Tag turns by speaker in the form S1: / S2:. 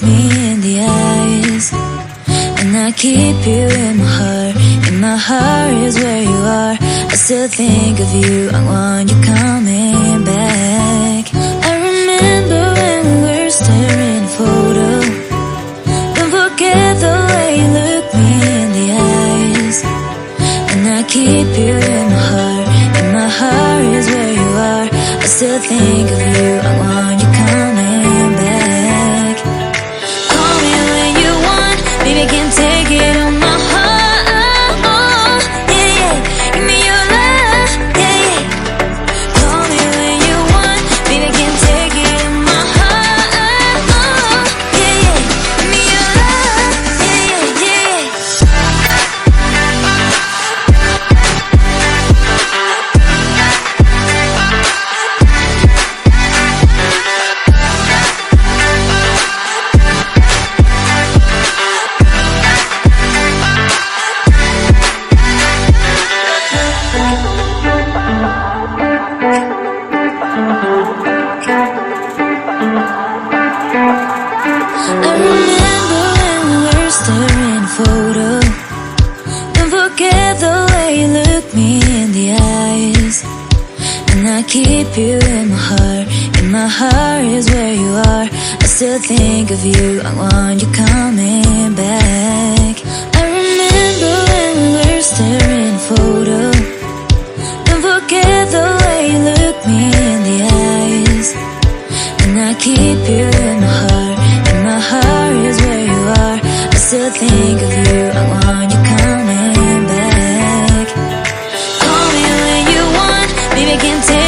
S1: me in the eyes, and I keep you in my heart. In my heart is where you are. I still think of you, I want you coming back. I remember when we were staring photo. Don't forget the way you look me in the eyes, and I keep you in my heart. In my heart is where you are. I still think of you, I want you coming back. Call me when you want, baby, I can take it on my heart. Yeah, yeah, give me your love, yeah, yeah. Call me when you want, baby, I can take it on my heart. Yeah, yeah, give me your love, yeah, yeah, yeah. I remember when we were staring photo. Don't forget the way you look me in the eyes, and I keep you in my heart. In my heart is where you are. I still think of you, I want you coming back. I remember when we were staring photo. Don't forget the way you look me in the eyes, and I keep you in my heart. In my heart is where you are. I still think of you, I want you coming back. Call me when you want, baby, I can take